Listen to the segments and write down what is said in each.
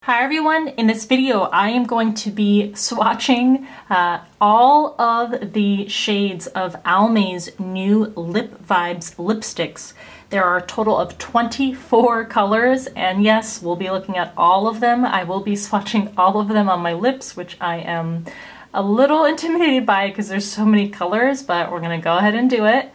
Hi everyone, in this video I am going to be swatching all of the shades of Almay's new Lip Vibes lipsticks. There are a total of 24 colors, and yes, we'll be looking at all of them. I will be swatching all of them on my lips, which I am a little intimidated by because there's so many colors, but we're gonna go ahead and do it.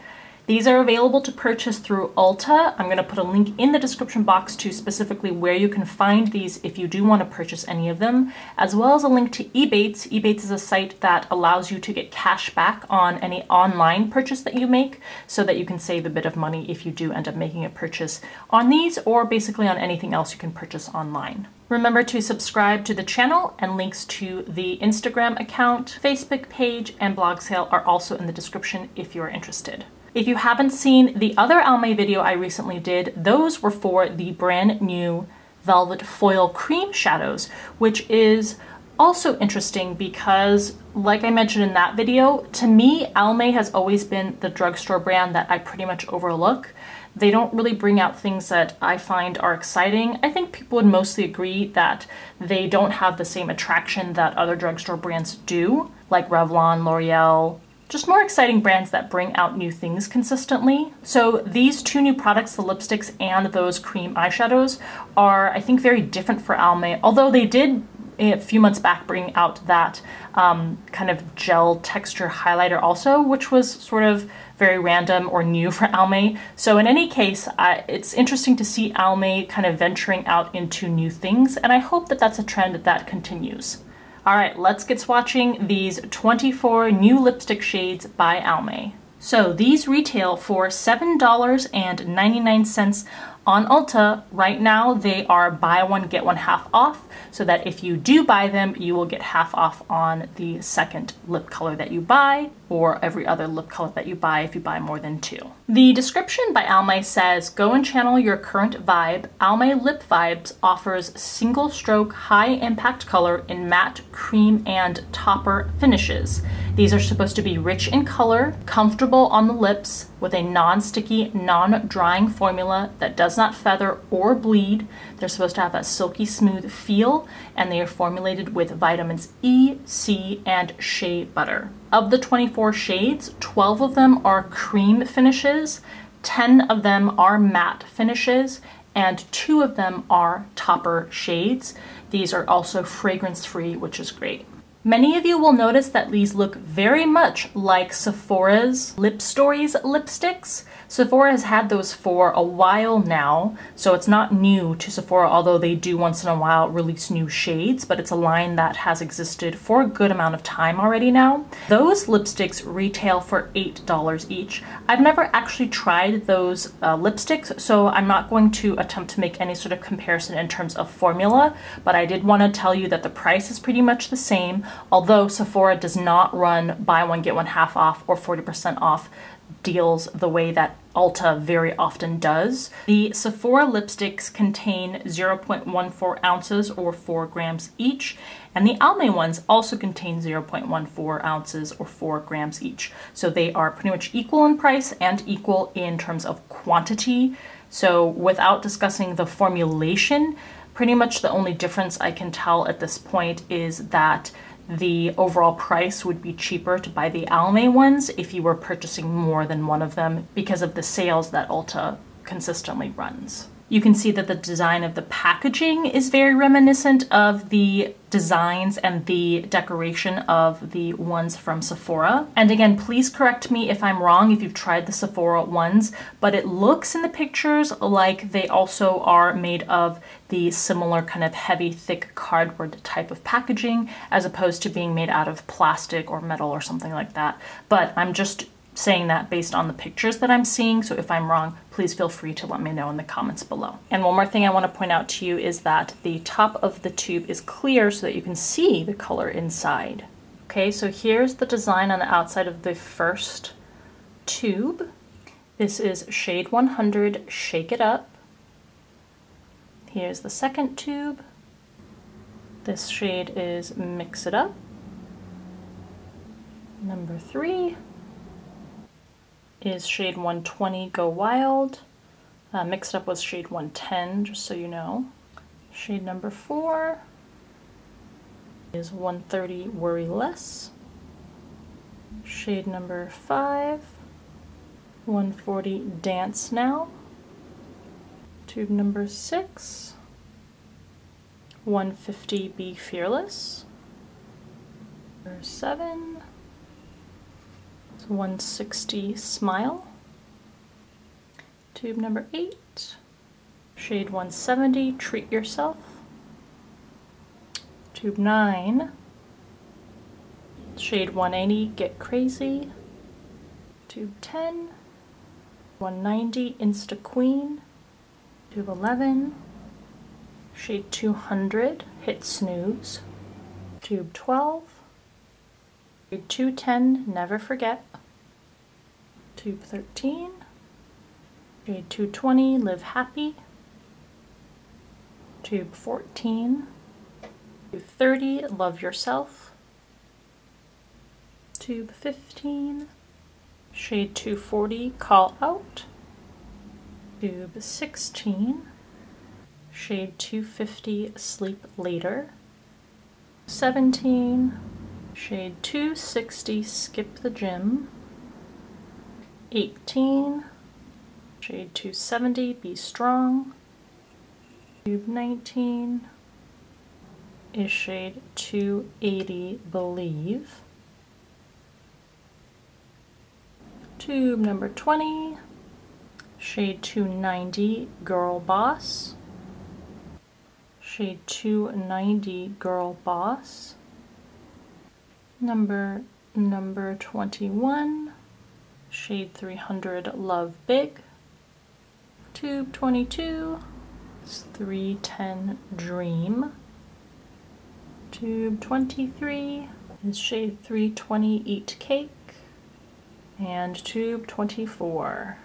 These are available to purchase through Ulta. I'm going to put a link in the description box to specifically where you can find these if you do want to purchase any of them, as well as a link to Ebates. Ebates is a site that allows you to get cash back on any online purchase that you make so that you can save a bit of money if you do end up making a purchase on these or basically on anything else you can purchase online. Remember to subscribe to the channel, and links to the Instagram account, Facebook page, and blog sale are also in the description if you're interested. If you haven't seen the other Almay video I recently did, those were for the brand new Velvet Foil Cream Shadows, which is also interesting because, like I mentioned in that video, to me, Almay has always been the drugstore brand that I pretty much overlook. They don't really bring out things that I find are exciting. I think people would mostly agree that they don't have the same attraction that other drugstore brands do, like Revlon, L'Oreal, just more exciting brands that bring out new things consistently. So these two new products, the lipsticks and those cream eyeshadows, are, I think, very different for Almay, although they did a few months back bring out that kind of gel texture highlighter also, which was sort of very random or new for Almay. So in any case, it's interesting to see Almay kind of venturing out into new things, and I hope that that's a trend that continues. All right, let's get swatching these 24 new lipstick shades by Almay. So these retail for $7.99 on Ulta. Right now they are buy one, get one half off, so that if you do buy them, you will get half off on the second lip color that you buy, or every other lip color that you buy if you buy more than two. The description by Almay says, "Go and channel your current vibe. Almay Lip Vibes offers single stroke high impact color in matte, cream, and topper finishes. These are supposed to be rich in color, comfortable on the lips, with a non-sticky, non-drying formula that does not feather or bleed. They're supposed to have a silky smooth feel, and they are formulated with vitamins E, C, and shea butter." Of the 24 shades, 12 of them are cream finishes, 10 of them are matte finishes, and 2 of them are topper shades. These are also fragrance-free, which is great. Many of you will notice that these look very much like Sephora's Lip Stories lipsticks. Sephora has had those for a while now, so it's not new to Sephora, although they do once in a while release new shades, but it's a line that has existed for a good amount of time already now. Those lipsticks retail for $8 each. I've never actually tried those lipsticks, so I'm not going to attempt to make any sort of comparison in terms of formula, but I did want to tell you that the price is pretty much the same, although Sephora does not run buy one, get one half off or 40% off deals the way that Ulta very often does. The Sephora lipsticks contain 0.14 ounces or 4 grams each, and the Almay ones also contain 0.14 ounces or 4 grams each. So they are pretty much equal in price and equal in terms of quantity. So without discussing the formulation, pretty much the only difference I can tell at this point is that the overall price would be cheaper to buy the Almay ones if you were purchasing more than one of them because of the sales that Ulta consistently runs. You can see that the design of the packaging is very reminiscent of the designs and the decoration of the ones from Sephora. And again, please correct me if I'm wrong if you've tried the Sephora ones, but it looks in the pictures like they also are made of the similar kind of heavy, thick cardboard type of packaging, as opposed to being made out of plastic or metal or something like that. But I'm just saying that based on the pictures that I'm seeing, so if I'm wrong, please feel free to let me know in the comments below. And one more thing I want to point out to you is that the top of the tube is clear so that you can see the color inside. Okay, so here's the design on the outside of the first tube. This is shade 100, Shake It Up. Here's the second tube. This shade is Mix It Up. Number 3 is shade 120, Go Wild. Mixed up with shade 110, just so you know. Shade number 4 is 130 Worry Less. Shade number 5, 140 Dance Now. Tube number 6, 150 Be Fearless. Number 7, 160 Smile. Tube number 8, shade 170 Treat Yourself. Tube 9, shade 180 Get Crazy. Tube 10, 190 Insta Queen. Tube 11, shade 200 Hit Snooze. Tube 12, shade 210 Never Forget. Tube 13, shade 220 Live Happy. Tube 14, tube 30 Love Yourself. Tube 15, shade 240 Call Out. Tube 16, shade 250 Sleep Later. 17, shade 260 Skip the Gym. 18, shade 270 Be Strong. Tube 19 is shade 280 Believe. Tube number 20, shade 290 Girl Boss. Shade 290 Girl Boss. Number 21, shade 300 Love Big. Tube 22 is 310 Dream. Tube 23 is shade 320 Eat Cake. And tube 24,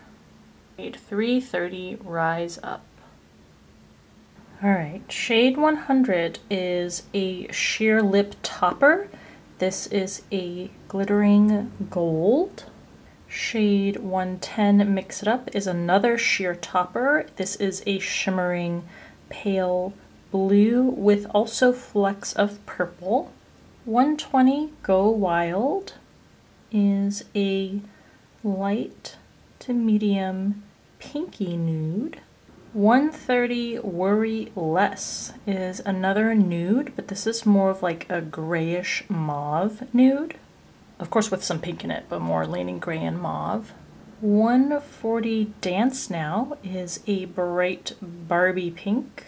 shade 330 Rise Up. Alright, shade 100 is a sheer lip topper. This is a glittering gold. Shade 110 Mix It Up is another sheer topper. This is a shimmering pale blue with also flecks of purple. 120 Go Wild is a light to medium pinky nude. 130 Worry Less is another nude, but this is more of like a grayish mauve nude. Of course with some pink in it, but more leaning gray and mauve. 140 Dance Now is a bright Barbie pink.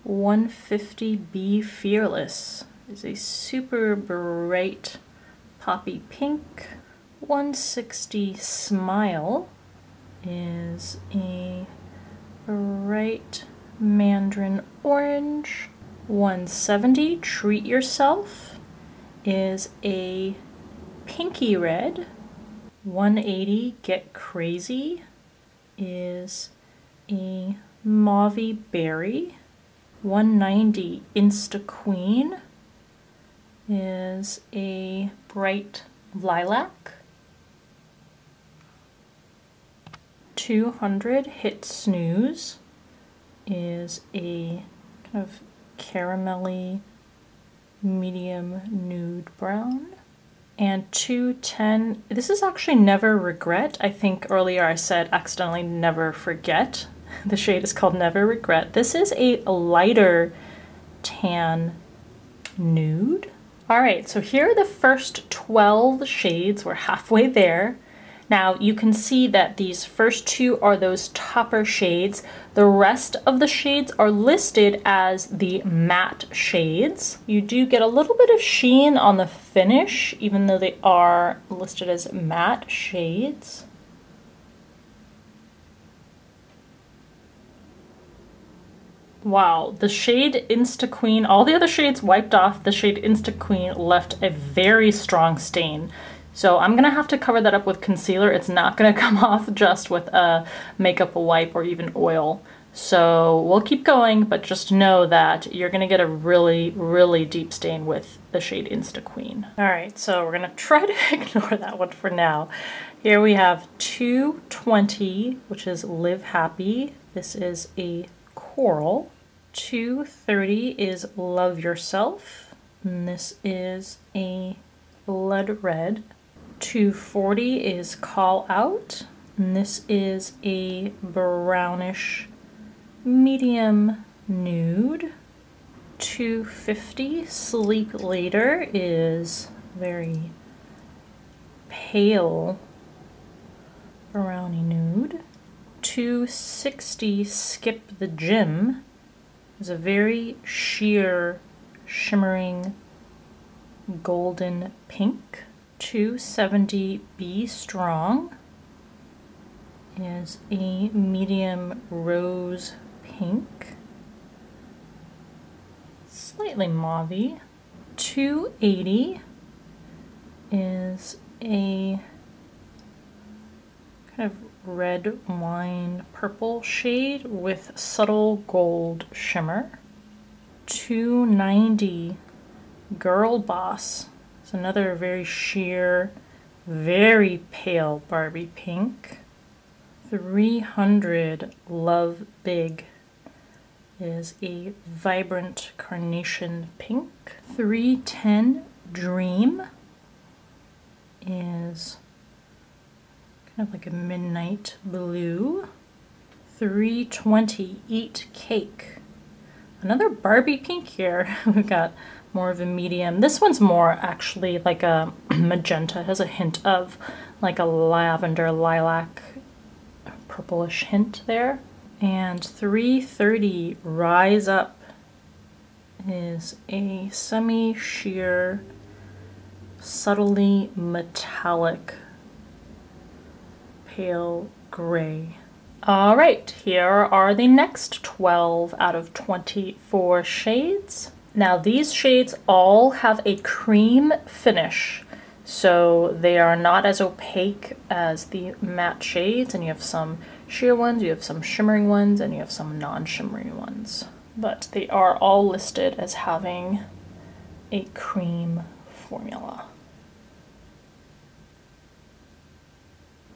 150 Be Fearless is a super bright poppy pink. 160 Smile is a bright mandarin orange. 170 Treat Yourself is a pinky red. 180 Get Crazy is a mauvey berry. 190 Insta Queen is a bright lilac. 200 Hit Snooze is a kind of caramelly medium nude brown. And 210, this is actually Never Regret. I think earlier I said accidentally Never Forget. The shade is called Never Regret. This is a lighter tan nude. All right, so here are the first 12 shades. We're halfway there. Now you can see that these first two are those topper shades. The rest of the shades are listed as the matte shades. You do get a little bit of sheen on the finish, even though they are listed as matte shades. Wow, the shade Insta Queen, all the other shades wiped off, the shade Insta Queen left a very strong stain. So I'm gonna have to cover that up with concealer. It's not gonna come off just with a makeup wipe or even oil. So we'll keep going, but just know that you're gonna get a really, really deep stain with the shade Insta Queen. All right, so we're gonna try to ignore that one for now. Here we have 220, which is Live Happy. This is a coral. 230 is Love Yourself, and this is a blood red. 240 is Call Out, and this is a brownish medium nude. 250 Sleep Later is very pale brownie nude. 260 Skip the Gym is a very sheer, shimmering golden pink. 270 Be Strong is a medium rose pink, slightly mauve-y. 280 is a kind of red wine purple shade with subtle gold shimmer. 290 Girl Boss is another very sheer, very pale Barbie pink. 300 Love Big is a vibrant carnation pink. 310 Dream is kind of like a midnight blue. 320 Eat Cake. Another Barbie pink here. We've got more of a medium. This one's more actually like a magenta. It has a hint of like a lavender, lilac, purplish hint there. And 330 Rise Up is a semi-sheer, subtly metallic pale gray. All right, here are the next 12 out of 24 shades. Now these shades all have a cream finish, so they are not as opaque as the matte shades, and you have some sheer ones, you have some shimmering ones, and you have some non-shimmering ones. But they are all listed as having a cream formula.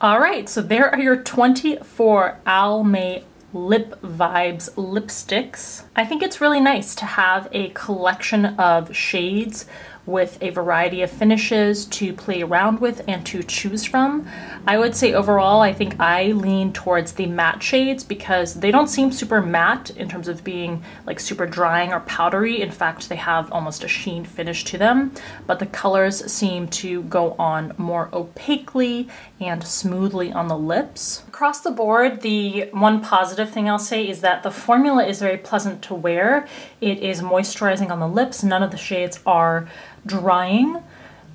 All right, so there are your 24 Almay Lip Vibes lipsticks. I think it's really nice to have a collection of shades with a variety of finishes to play around with and to choose from. I would say overall, I think I lean towards the matte shades because they don't seem super matte in terms of being like super drying or powdery. In fact, they have almost a sheen finish to them, but the colors seem to go on more opaquely and smoothly on the lips. Across the board, the one positive thing I'll say is that the formula is very pleasant to wear. It is moisturizing on the lips. None of the shades are drying,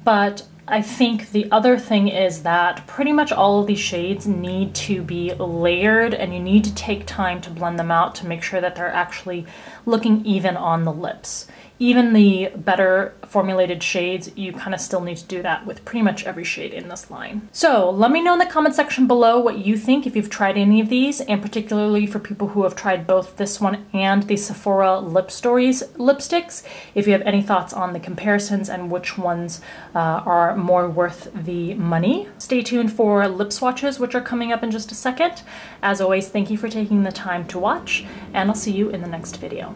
but I think the other thing is that pretty much all of these shades need to be layered, and you need to take time to blend them out to make sure that they're actually looking even on the lips. Even the better formulated shades, you kind of still need to do that with pretty much every shade in this line. So let me know in the comment section below what you think, if you've tried any of these, and particularly for people who have tried both this one and the Sephora Lip Stories lipsticks, if you have any thoughts on the comparisons and which ones are more worth the money. Stay tuned for lip swatches, which are coming up in just a second. As always, thank you for taking the time to watch, and I'll see you in the next video.